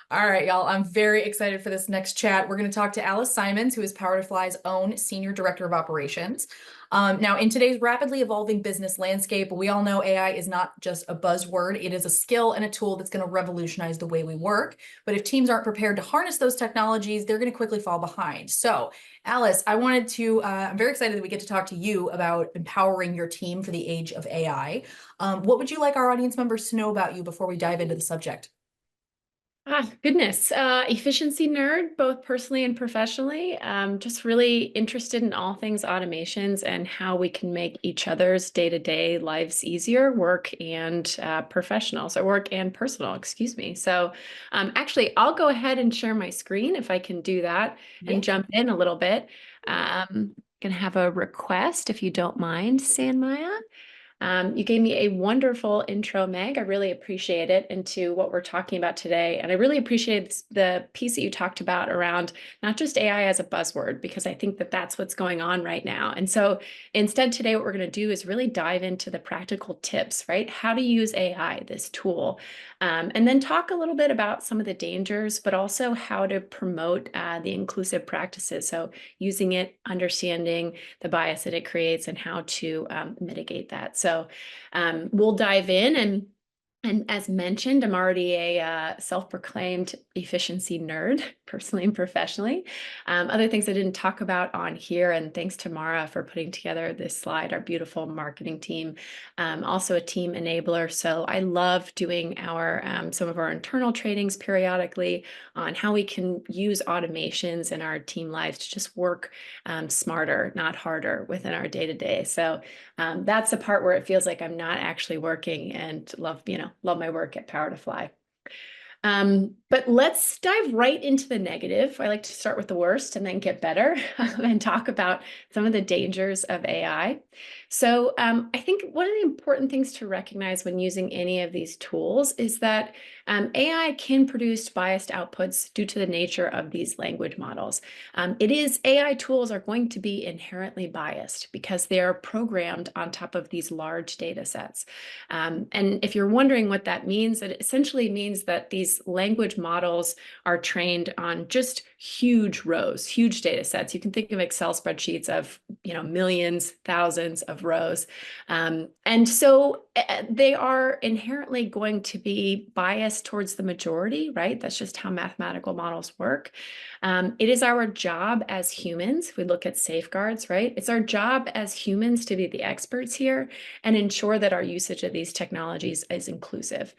All right, y'all. I'm very excited for this next chat. We're going to talk to Alice Simons, who is PowerToFly's own Senior Director of Operations. Now, in today's rapidly evolving business landscape, we all know AI is not just a buzzword. It is a skill and a tool that's going to revolutionize the way we work. But if teams aren't prepared to harness those technologies, they're going to quickly fall behind. So, Alice, I'm very excited that we get to talk to you about empowering your team for the age of AI. What would you like our audience members to know about you before we dive into the subject? Goodness. Efficiency nerd, both personally and professionally. Just really interested in all things automations and how we can make each other's day-to-day lives easier, work and professional. So work and personal, excuse me. Actually, I'll go ahead and share my screen if I can do that Yeah. and jump in a little bit. Gonna have a request if you don't mind, Sanmaya. You gave me a wonderful intro, Meg. I really appreciate it into what we're talking about today. And I really appreciate the piece that you talked about around not just AI as a buzzword, because I think that that's what's going on right now. And so instead today, what we're going to do is really dive into the practical tips, right? How to use AI, this tool, and then talk a little bit about some of the dangers, but also how to promote the inclusive practices. So using it, understanding the bias that it creates and how to mitigate that. So we'll dive in and as mentioned, I'm already a self-proclaimed efficiency nerd, personally and professionally. Other things I didn't talk about on here, and thanks to Mara for putting together this slide, our beautiful marketing team, also a team enabler. So I love doing our some of our internal trainings periodically on how we can use automations in our team lives to just work smarter, not harder within our day-to-day. So that's the part where it feels like I'm not actually working and love my work at PowerToFly. But let's dive right into the negative. I like to start with the worst and then get better and talk about some of the dangers of AI. I think one of the important things to recognize when using any of these tools is that AI can produce biased outputs due to the nature of these language models. AI tools are going to be inherently biased because they are programmed on top of these large data sets. And if you're wondering what that means, it essentially means that these language models are trained on just huge rows, huge data sets. You can think of Excel spreadsheets of, millions, thousands of rows. They are inherently going to be biased towards the majority, right? That's just how mathematical models work. It is our job as humans, if we look at safeguards, right? It's our job as humans to be the experts here and ensure that our usage of these technologies is inclusive.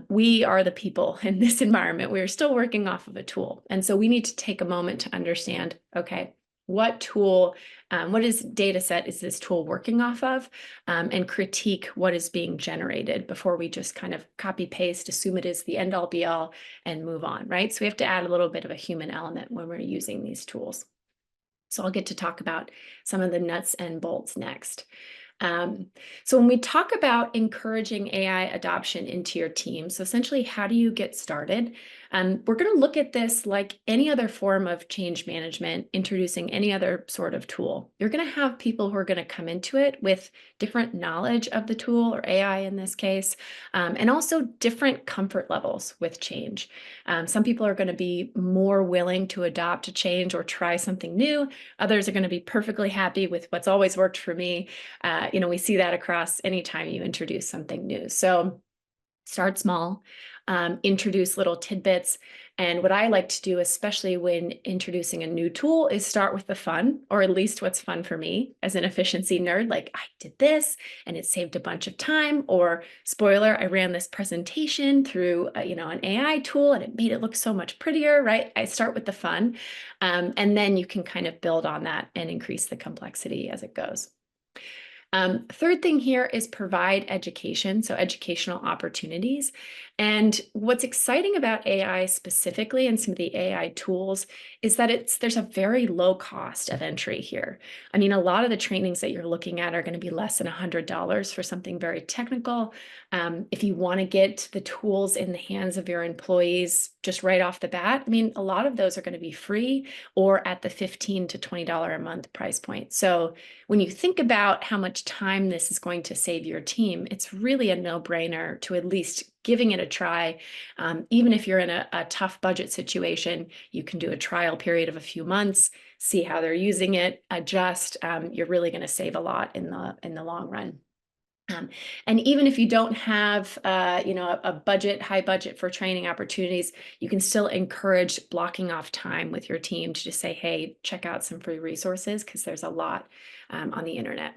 We are the people in this environment. We are still working off of a tool. And so we need to take a moment to understand, okay, what tool, what is data set is this tool working off of, and critique what is being generated before we just kind of copy paste, assume it is the end all be all and move on, right? So we have to add a little bit of a human element when we're using these tools. So I'll get to talk about some of the nuts and bolts next. So when we talk about encouraging AI adoption into your team, so essentially, how do you get started? We're going to look at this like any other form of change management, introducing any other sort of tool. You're going to have people who are going to come into it with different knowledge of the tool, or AI in this case, and also different comfort levels with change. Some people are going to be more willing to adopt a change or try something new. Others are going to be perfectly happy with what's always worked for me. We see that across any time you introduce something new. So start small, introduce little tidbits. And what I like to do, especially when introducing a new tool, is start with the fun, or at least what's fun for me as an efficiency nerd. Like, I did this and it saved a bunch of time, or spoiler, I ran this presentation through an AI tool and it made it look so much prettier, right? I start with the fun, and then you can kind of build on that and increase the complexity as it goes. Third thing here is provide education, so educational opportunities. And what's exciting about AI specifically and some of the AI tools is that there's a very low cost of entry here. I mean, a lot of the trainings that you're looking at are going to be less than $100 for something very technical. If you want to get the tools in the hands of your employees just right off the bat, I mean, a lot of those are going to be free or at the $15 to $20 a month price point. So when you think about how much time this is going to save your team, it's really a no-brainer to at least giving it a try. Even if you're in a tough budget situation, you can do a trial period of a few months, see how they're using it, adjust. You're really going to save a lot in the long run. And even if you don't have, a high budget for training opportunities, you can still encourage blocking off time with your team to just say, hey, check out some free resources, because there's a lot on the internet.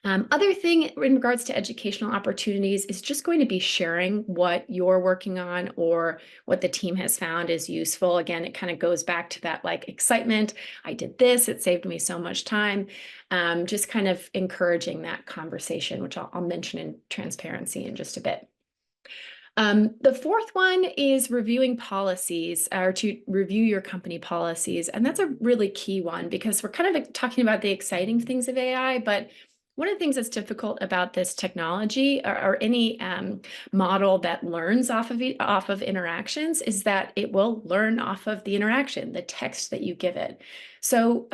Other thing in regards to educational opportunities is just going to be sharing what you're working on or what the team has found is useful. Again, it kind of goes back to that like excitement. I did this, it saved me so much time. Just kind of encouraging that conversation, which I'll mention in transparency in just a bit. The fourth one is reviewing policies, or to review your company policies. And that's a really key one, because we're kind of talking about the exciting things of AI, but one of the things that's difficult about this technology, or any model that learns off of interactions, is that it will learn off of the interaction, the text that you give it. So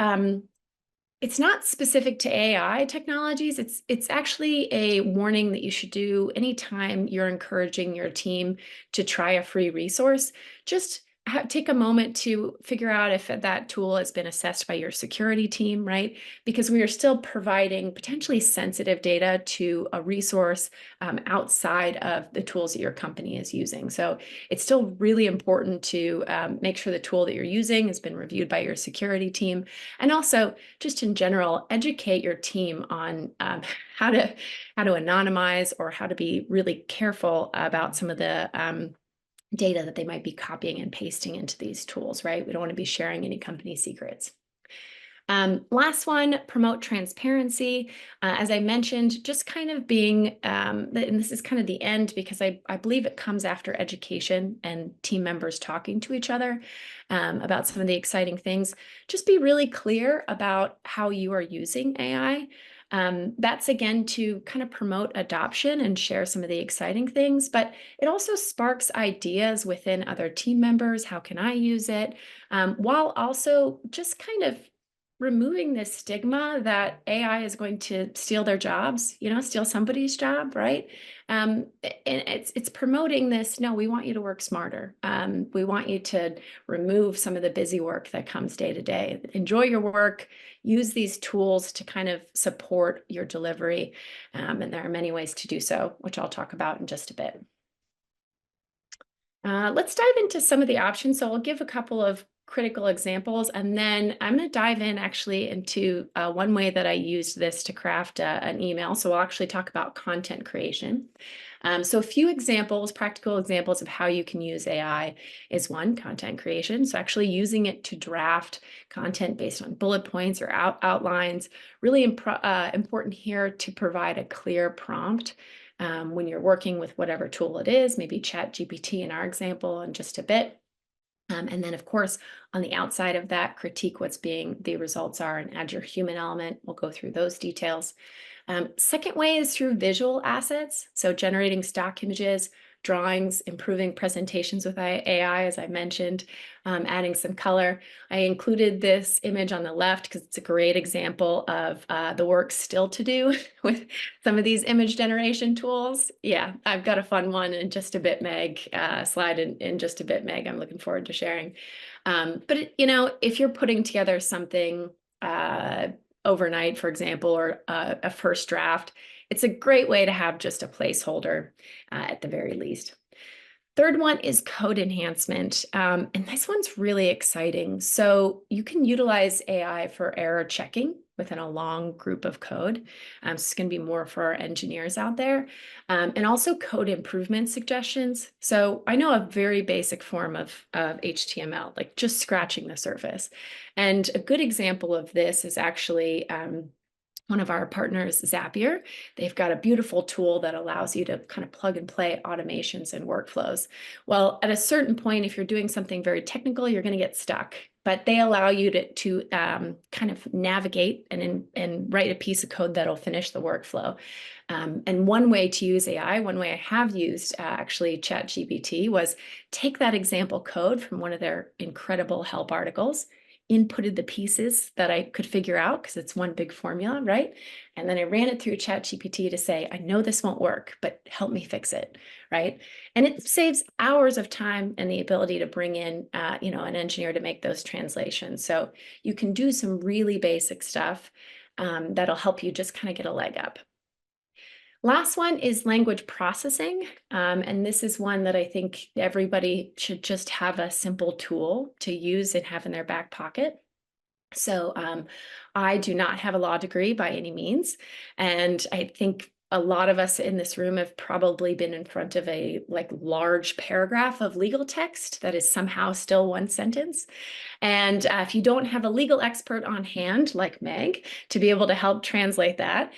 it's not specific to AI technologies. It's actually a warning that you should do anytime you're encouraging your team to try a free resource. Just take a moment to figure out if that tool has been assessed by your security team, right? Because we are still providing potentially sensitive data to a resource outside of the tools that your company is using. So it's still really important to make sure the tool that you're using has been reviewed by your security team. And also, just in general, educate your team on how to anonymize, or how to be really careful about some of the data that they might be copying and pasting into these tools, right? We don't want to be sharing any company secrets. Last one, promote transparency. As I mentioned, just kind of being, and this is kind of the end, because I believe it comes after education and team members talking to each other about some of the exciting things. Just be really clear about how you are using AI. That's again to kind of promote adoption and share some of the exciting things, but it also sparks ideas within other team members. How can I use it? While also just kind of removing this stigma that AI is going to steal their jobs, steal somebody's job, right? And it's promoting this, no, we want you to work smarter. We want you to remove some of the busy work that comes day to day. Enjoy your work, use these tools to kind of support your delivery. And there are many ways to do so, which I'll talk about in just a bit. Let's dive into some of the options. So I'll give a couple of critical examples, and then I'm going to dive in actually into one way that I used this to craft an email. So I'll actually talk about content creation. So a few examples, practical examples of how you can use AI is one, content creation. So actually using it to draft content based on bullet points or outlines. Really important here to provide a clear prompt when you're working with whatever tool it is, maybe ChatGPT in our example in just a bit. And then, of course, on the outside of that, critique what's the results are and add your human element. We'll go through those details. Second way is through visual assets. So generating stock images, drawings, improving presentations with AI, as I mentioned, adding some color. I included this image on the left because it's a great example of the work still to do with some of these image generation tools. Yeah, I've got a fun one in just a bit, Meg, slide in just a bit, Meg. I'm looking forward to sharing. But if you're putting together something overnight, for example, or a first draft, it's a great way to have just a placeholder at the very least. Third one is code enhancement. And this one's really exciting. So you can utilize AI for error checking within a long group of code. So it's going to be more for our engineers out there. And also code improvement suggestions. So I know a very basic form of HTML, like just scratching the surface. And a good example of this is actually one of our partners, Zapier. They've got a beautiful tool that allows you to kind of plug and play automations and workflows. Well, at a certain point, if you're doing something very technical, you're going to get stuck. But they allow you to kind of navigate and write a piece of code that'll finish the workflow. And one way to use AI, one way I have used actually ChatGPT, was take that example code from one of their incredible help articles, inputted the pieces that I could figure out because it's one big formula, right? And then I ran it through ChatGPT to say, I know this won't work, but help me fix it, right? And it saves hours of time and the ability to bring in, an engineer to make those translations. So you can do some really basic stuff that'll help you just kind of get a leg up. Last one is language processing. And this is one that I think everybody should just have a simple tool to use and have in their back pocket. So I do not have a law degree by any means. And I think a lot of us in this room have probably been in front of a large paragraph of legal text that is somehow still one sentence. And if you don't have a legal expert on hand like Meg to be able to help translate that,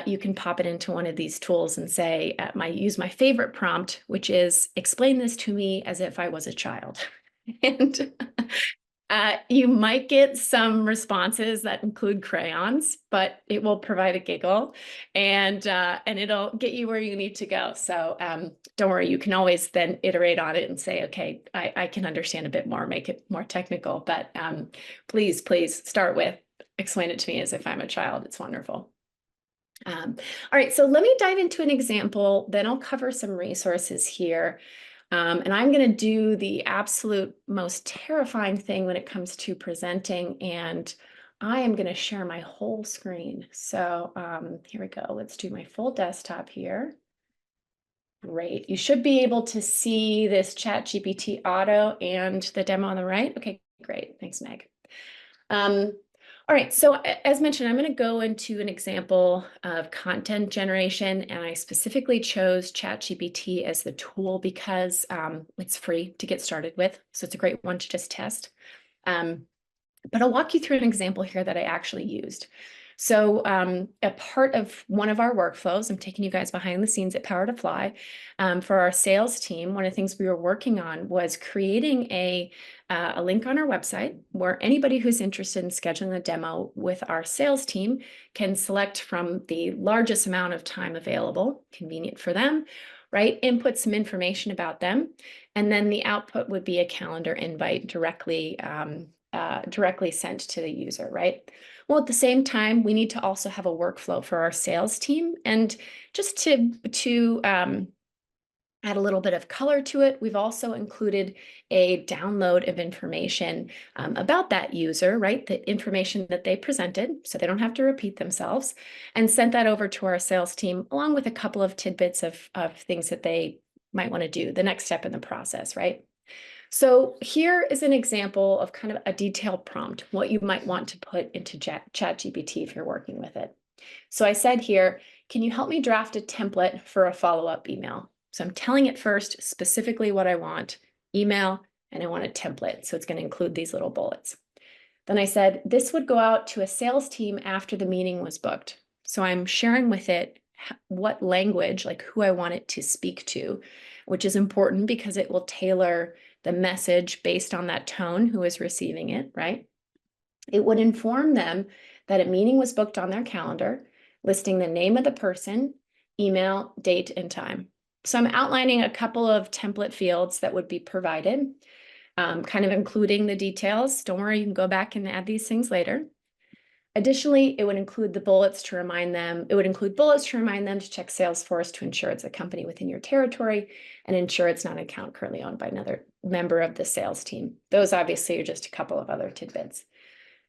you can pop it into one of these tools and say, use my favorite prompt, which is explain this to me as if I was a child. And you might get some responses that include crayons, but it will provide a giggle and it'll get you where you need to go. So don't worry, you can always then iterate on it and say, okay, I can understand a bit more, make it more technical, but please start with explain it to me as if I'm a child. It's wonderful. All right, so let me dive into an example, then I'll cover some resources here. And I'm going to do the absolute most terrifying thing when it comes to presenting, and I am going to share my whole screen. So here we go. Let's do my full desktop here. Great. You should be able to see this ChatGPT Auto and the demo on the right. Okay, great. Thanks, Meg. All right, so as mentioned, I'm going to go into an example of content generation, and I specifically chose ChatGPT as the tool because it's free to get started with, so it's a great one to just test. But I'll walk you through an example here that I actually used. So a part of one of our workflows, I'm taking you guys behind the scenes at PowerToFly, for our sales team, one of the things we were working on was creating a link on our website where anybody who's interested in scheduling a demo with our sales team can select from the largest amount of time available, convenient for them, right? Input some information about them, and then the output would be a calendar invite directly sent to the user, right? Well, at the same time, we need to also have a workflow for our sales team. And just to add a little bit of color to it, we've also included a download of information about that user, right? The information that they presented, so they don't have to repeat themselves, and sent that over to our sales team, along with a couple of tidbits of things that they might want to do, the next step in the process, right? So here is an example of kind of a detailed prompt, what you might want to put into ChatGPT if you're working with it. So I said here, can you help me draft a template for a follow-up email? So I'm telling it first specifically what I want, email, and I want a template. So it's going to include these little bullets. Then I said, this would go out to a sales team after the meeting was booked. So I'm sharing with it what language, like who I want it to speak to, which is important because it will tailor the message based on that tone who is receiving it, right? It would inform them that a meeting was booked on their calendar, listing the name of the person, email, date, and time. So I'm outlining a couple of template fields that would be provided, kind of including the details. Don't worry, you can go back and add these things later. Additionally, it would include the bullets to remind them, it would include bullets to remind them to check Salesforce to ensure it's a company within your territory and ensure it's not an account currently owned by another member of the sales team. Those obviously are just a couple of other tidbits.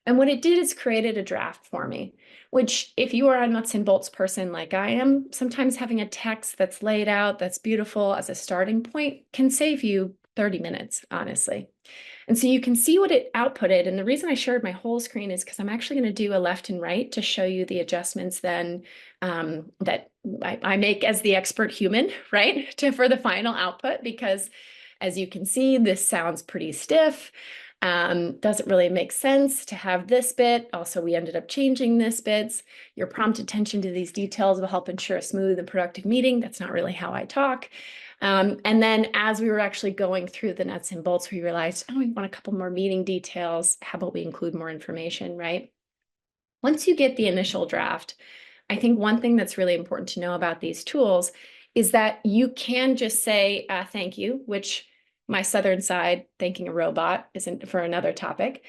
And what it did is created a draft for me, which if you are a nuts and bolts person like I am, sometimes having a text that's laid out, that's beautiful as a starting point can save you 30 minutes, honestly. And so you can see what it outputted. And the reason I shared my whole screen is because I'm actually going to do a left and right to show you the adjustments then that I make as the expert human, right, for the final output, because as you can see, this sounds pretty stiff. Doesn't really make sense to have this bit. Also, we ended up changing this bits. Your prompt attention to these details will help ensure a smooth and productive meeting. That's not really how I talk. And then as we were actually going through the nuts and bolts, we realized, oh, we want a couple more meeting details. How about we include more information, right? Once you get the initial draft, I think one thing that's really important to know about these tools is that you can just say, thank you, which my Southern side, thanking a robot, isn't for another topic.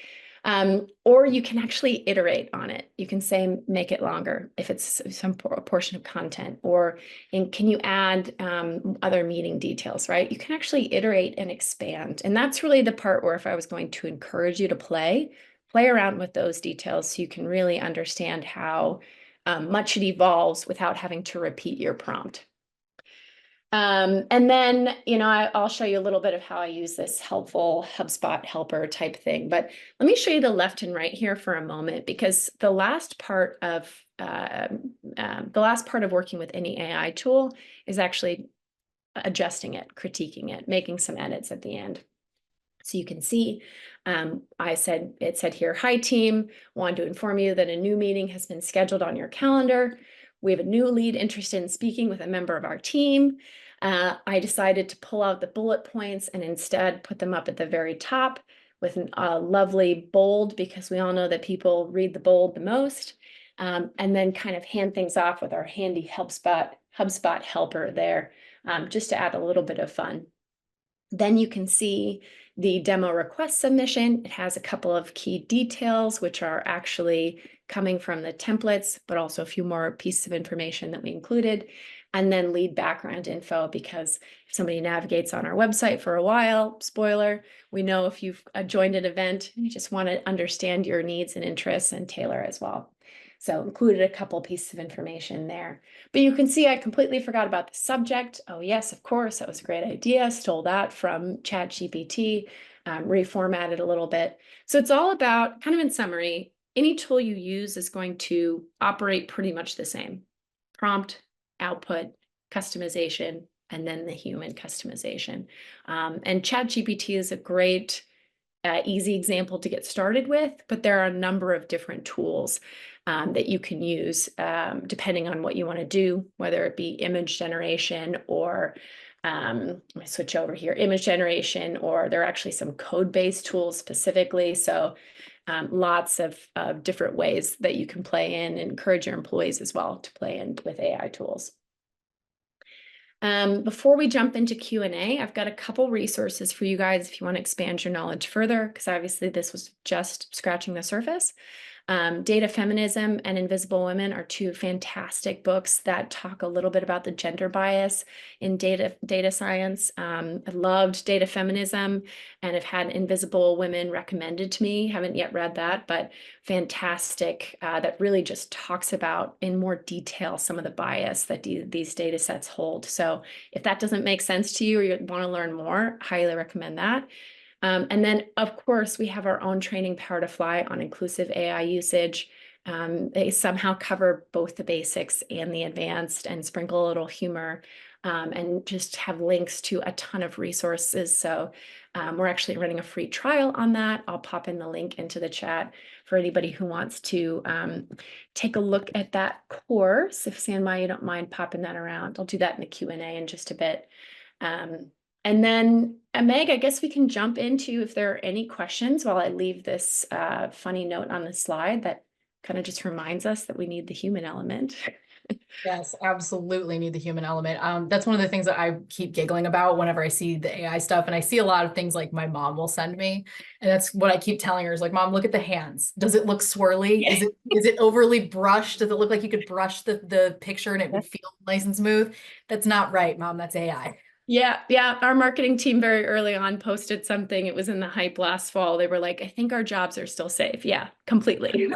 Or you can actually iterate on it. You can say, make it longer if it's some portion of content, or can you add other meeting details, right? You can actually iterate and expand. And that's really the part where if I was going to encourage you to play around with those details so you can really understand how much it evolves without having to repeat your prompt. And then, I'll show you a little bit of how I use this helpful HubSpot helper type thing. But let me show you the left and right here for a moment, because the last part of working with any AI tool is actually adjusting it, critiquing it, making some edits at the end. So you can see, it said here, "Hi team, wanted to inform you that a new meeting has been scheduled on your calendar. We have a new lead interested in speaking with a member of our team. I decided to pull out the bullet points and instead put them up at the very top with a lovely bold, because we all know that people read the bold the most. And then kind of hand things off with our handy HubSpot helper there, just to add a little bit of fun. Then you can see the demo request submission. It has a couple of key details, which are actually coming from the templates, but also a few more pieces of information that we included. And then lead background info, because if somebody navigates on our website for a while, spoiler, we know if you've joined an event, you just want to understand your needs and interests and tailor as well. So included a couple pieces of information there. But you can see I completely forgot about the subject. Oh yes, of course, that was a great idea. Stole that from ChatGPT, reformatted a little bit. So it's all about, kind of in summary, any tool you use is going to operate pretty much the same. Prompt, output, customization, and then the human customization. And ChatGPT is a great, easy example to get started with, but there are a number of different tools that you can use depending on what you want to do, whether it be image generation or let me switch over here, image generation, or there are actually some code-based tools specifically. So lots of different ways that you can play in, and encourage your employees as well to play in with AI tools. Before we jump into Q&A, I've got a couple resources for you guys if you want to expand your knowledge further, because obviously this was just scratching the surface. Data Feminism and Invisible Women are two fantastic books that talk a little bit about the gender bias in data science. I loved Data Feminism and have had Invisible Women recommended to me. Haven't yet read that, but fantastic. That really just talks about in more detail some of the bias that these data sets hold. So if that doesn't make sense to you or you want to learn more, highly recommend that. And then, of course, we have our own training, PowerToFly, on inclusive AI usage. They somehow cover both the basics and the advanced, and sprinkle a little humor, and just have links to a ton of resources. So we're actually running a free trial on that. I'll pop in the link into the chat for anybody who wants to take a look at that course. If Sanma, you don't mind popping that around, I'll do that in the Q&A in just a bit. And then, Meg, I guess we can jump into if there are any questions while I leave this funny note on the slide that kind of just reminds us that we need the human element. Yes, absolutely need the human element. That's one of the things that I keep giggling about whenever I see the AI stuff. And I see a lot of things like my mom will send me. And that's what I keep telling her is like, Mom, look at the hands. Does it look swirly? Is it overly brushed? Does it look like you could brush the picture and it would feel nice and smooth? That's not right, Mom. That's AI. Yeah. Our marketing team very early on posted something. It was in the hype last fall. They were like, I think our jobs are still safe. Yeah, completely.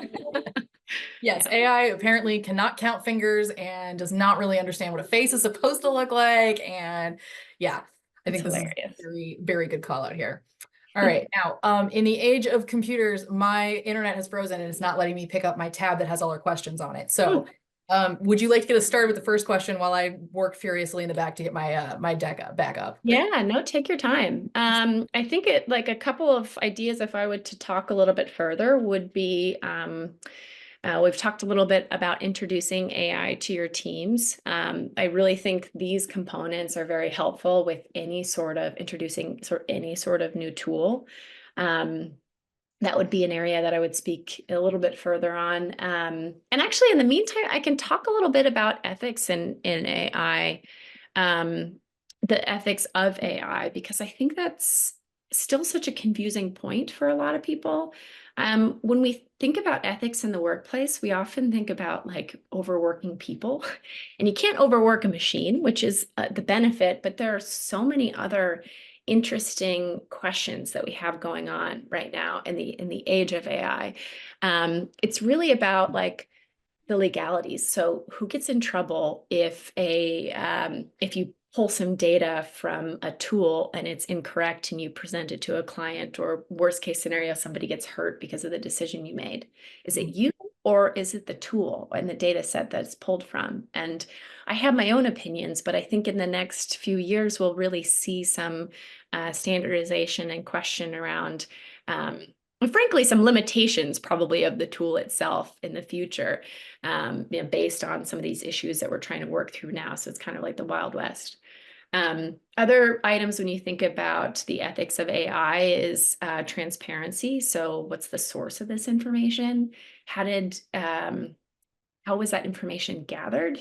Yes, AI apparently cannot count fingers and does not really understand what a face is supposed to look like. And yeah, I think this is a very, very good call out here. All right. Now, in the age of computers, my internet has frozen and it's not letting me pick up my tab that has all our questions on it. So would you like to get us started with the first question while I work furiously in the back to get my my deck back up? Yeah, no, take your time. I think like a couple of ideas, if I would to talk a little bit further, would be we've talked a little bit about introducing AI to your teams. I really think these components are very helpful with any sort of any sort of new tool. That would be an area that I would speak a little bit further on. And actually, in the meantime, I can talk a little bit about ethics in AI, the ethics of AI, because I think that's still such a confusing point for a lot of people. When we think about ethics in the workplace, we often think about like overworking people, and you can't overwork a machine, which is the benefit, but there are so many other interesting questions that we have going on right now in the age of AI. It's really about like the legalities. So who gets in trouble if you pull some data from a tool and it's incorrect and you present it to a client, or worst case scenario, somebody gets hurt because of the decision you made? Is it you, or is it the tool and the data set that's pulled from? And I have my own opinions, but I think in the next few years, we'll really see some standardization and question around and frankly, some limitations probably of the tool itself in the future, based on some of these issues that we're trying to work through now. So it's kind of like the Wild West. Other items when you think about the ethics of AI is transparency. So what's the source of this information? How was that information gathered?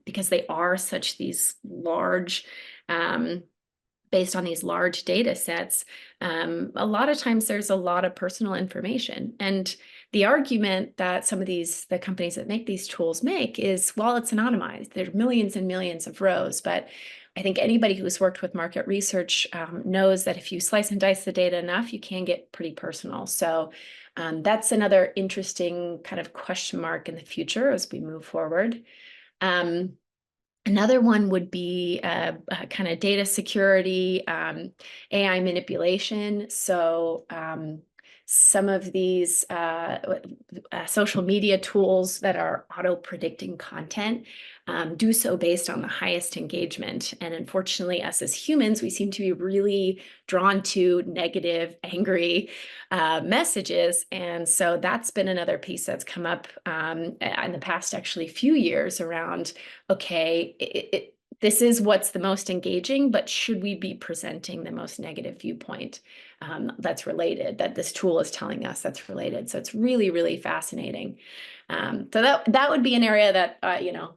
Because they are such these large, based on these large data sets, a lot of times there's a lot of personal information. And the argument that some of the companies that make these tools make is, well, it's anonymized. There's millions and millions of rows. But I think anybody who's worked with market research knows that if you slice and dice the data enough, you can get pretty personal. So that's another interesting kind of question mark in the future as we move forward. Another one would be kind of data security, AI manipulation. So some of these social media tools that are auto-predicting content do so based on the highest engagement. And unfortunately, us as humans, we seem to be really drawn to negative, angry messages. And so that's been another piece that's come up in the past actually few years around, okay, this is what's the most engaging, but should we be presenting the most negative viewpoint that's related, that this tool is telling us that's related? So it's really, really fascinating. So that would be an area that,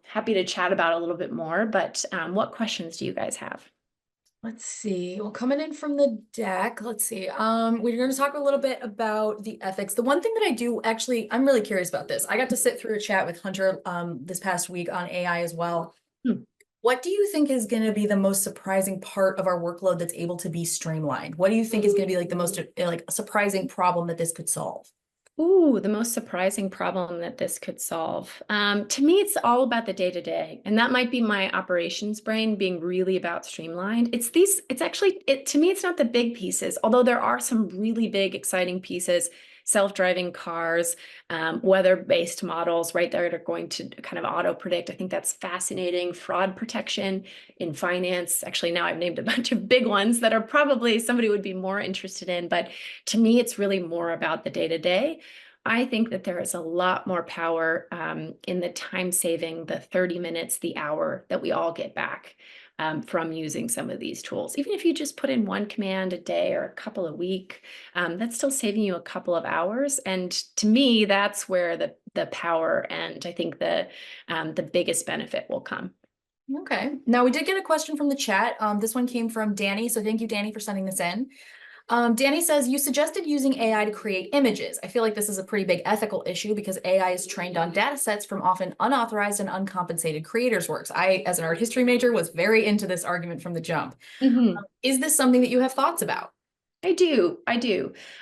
happy to chat about a little bit more, but what questions do you guys have? Let's see. Well, coming in from the deck, let's see. We're going to talk a little bit about the ethics. The one thing that I do actually, I'm really curious about this. I got to sit through a chat with Hunter this past week on AI as well. What do you think is going to be the most surprising part of our workload that's able to be streamlined? What do you think is going to be like the most surprising problem that this could solve? Ooh, the most surprising problem that this could solve. To me, it's all about the day-to-day, and that might be my operations brain being really about streamlined. To me, it's not the big pieces, although there are some really big, exciting pieces, self-driving cars, weather-based models, right, that are going to kind of auto-predict. I think that's fascinating. Fraud protection in finance. Actually, now I've named a bunch of big ones that are probably somebody would be more interested in, but to me, it's really more about the day-to-day. I think that there is a lot more power in the time saving, the 30 minutes, the hour that we all get back from using some of these tools. Even if you just put in one command a day or a couple a week, that's still saving you a couple of hours. And to me, that's where the power and I think the biggest benefit will come. Okay. Now we did get a question from the chat. This one came from Danny. So thank you, Danny, for sending this in. Danny says, you suggested using AI to create images. I feel like this is a pretty big ethical issue because AI is trained on data sets from often unauthorized and uncompensated creators' works. I, as an art history major, was very into this argument from the jump. Is this something that you have thoughts about? I do.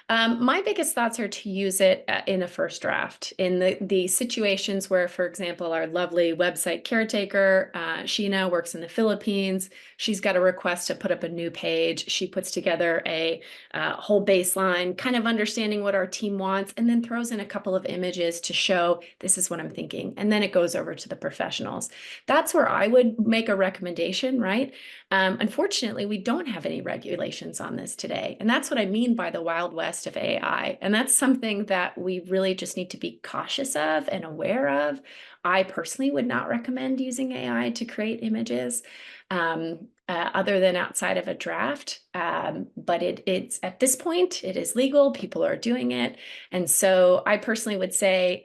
My biggest thoughts are to use it in a first draft in the situations where, for example, our lovely website caretaker, she now works in the Philippines. She's got a request to put up a new page. She puts together a whole baseline, kind of understanding what our team wants, and then throws in a couple of images to show this is what I'm thinking. And then it goes over to the professionals. That's where I would make a recommendation, right? Unfortunately, we don't have any regulations on this today. And that's what I mean by the Wild West of AI. And that's something that we really just need to be cautious of and aware of. I personally would not recommend using AI to create images other than outside of a draft. But it's at this point, it is legal. People are doing it. And so I personally would say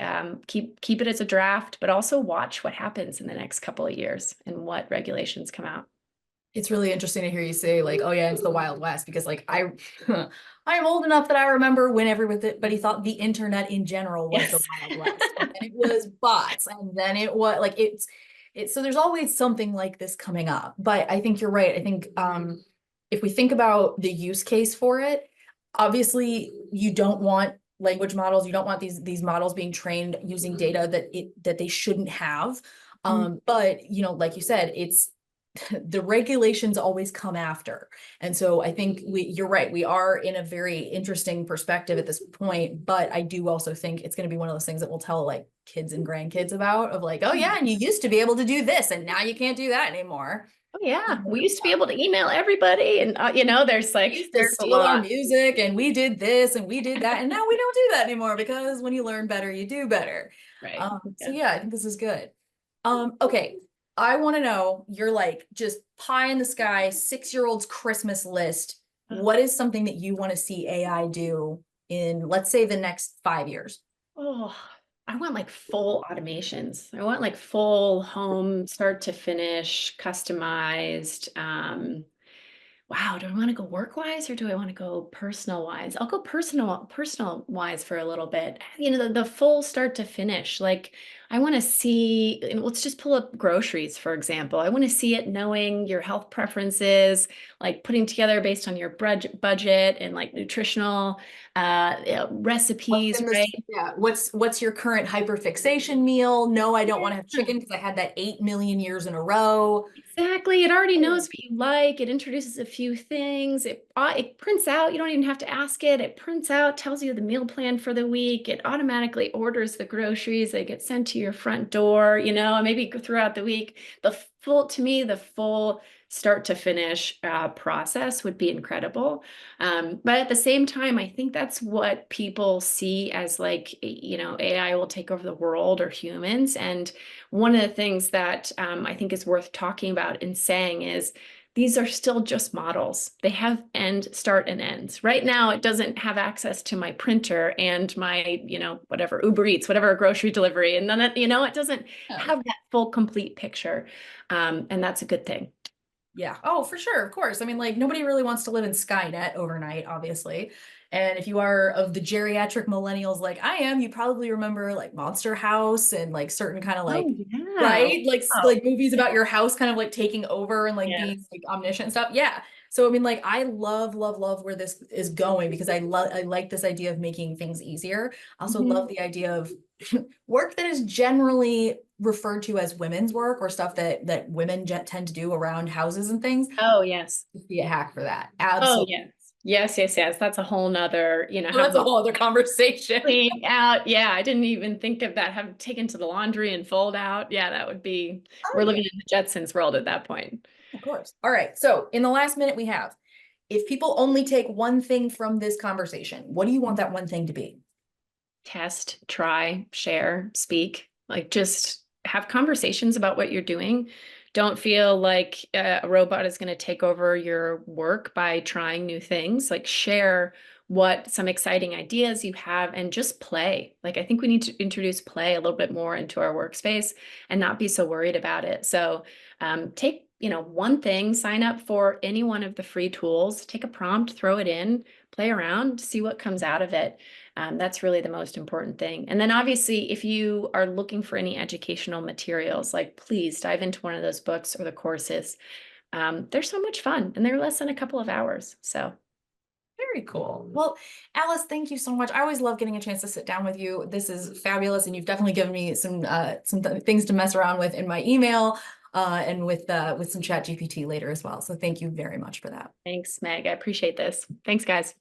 keep it as a draft, but also watch what happens in the next couple of years and what regulations come out. It's really interesting to hear you say like, oh yeah, it's the Wild West because like I'm old enough that I remember when everybody thought the internet in general was the Yes. Wild West. And then it was bots, and then it was like it's so there's always something like this coming up. But I think you're right. I think if we think about the use case for it, obviously you don't want language models, you don't want these models being trained using data that they shouldn't have. But you know, like you said, it's the regulations always come after. And so I think you're right. We are in a very interesting perspective at this point, but I do also think it's going to be one of those things that we'll tell like kids and grandkids about of like, oh yeah, and you used to be able to do this and now you can't do that anymore. Oh yeah, we used to be able to email everybody, and there's We like used to there's a steal our lot, music and we did this and we did that. And now we don't do that anymore because when you learn better, you do better. right? So Yeah. yeah, I think this is good. Okay. I want to know you're like just pie in the sky, 6-year-old's Christmas list. What is something that you want to see AI do in, let's say, the next 5 years? Oh, I want like full automations. I want like full home start to finish, customized. Wow, do I want to go work wise or do I want to go personal wise? I'll go personal wise for a little bit. The full start to finish. Like I want to see, and let's just pull up groceries, for example. I want to see it knowing your health preferences, like putting together based on your budget and like nutritional What's recipes, in this? right? Yeah. What's your current hyperfixation meal? No, I don't want to have Yeah. chicken because I had that 8 million years in a row. Exactly. It already knows Oh, what you like. It introduces a few things. It prints out. You don't even have to ask it. It prints out, tells you the meal plan for the week. It automatically orders the groceries. They get sent to your front door, maybe throughout the week. The full start to finish process would be incredible. But at the same time, I think that's what people see as like, AI will take over the world or humans. And one of the things that I think is worth talking about and saying is these are still just models. They have start, and ends. Right now, it doesn't have access to my printer and my, whatever, Uber Eats, whatever grocery delivery. And then, it doesn't yeah. have that full, complete picture. And that's a good thing. Yeah. Oh, for sure. Of course. I mean, like nobody really wants to live in Skynet overnight, obviously. And if you are of the geriatric millennials like I am, you probably remember like Monster House and like certain kind of like, Oh, yeah. right? Like Oh, like movies about your house kind of like taking over and like being yes. like omniscient and stuff. Yeah. So I mean, like I love where this is going because I like this idea of making things easier. I also love Mhm. the idea of work that is generally referred to as women's work or stuff that women tend to do around houses and things. Oh, yes. Be a hack for that. Oh, Absolutely. yes. Yes, yes, yes. That's a whole nother, Well, have that's a the whole other conversation. clean out. Yeah, I didn't even think of that. Have taken to the laundry and fold out. Yeah, that would be, Oh we're yeah, living in the Jetsons world at that point. of course. All right. So in the last minute we have, if people only take one thing from this conversation, what do you want that one thing to be? Test, try, share, speak, like just have conversations about what you're doing. Don't feel like a robot is going to take over your work by trying new things. Like share what some exciting ideas you have and just play. Like I think we need to introduce play a little bit more into our workspace and not be so worried about it. So take one thing, sign up for any one of the free tools, take a prompt, throw it in, play around, see what comes out of it. That's really the most important thing. And then obviously, if you are looking for any educational materials, like please dive into one of those books or the courses. They're so much fun and they're less than a couple of hours. So Very cool. Well, Alice, thank you so much. I always love getting a chance to sit down with you. This is fabulous, and you've definitely given me some things to mess around with in my email and with some Chat GPT later as well. So thank you very much for that. thanks, Meg. I appreciate this. Thanks, guys.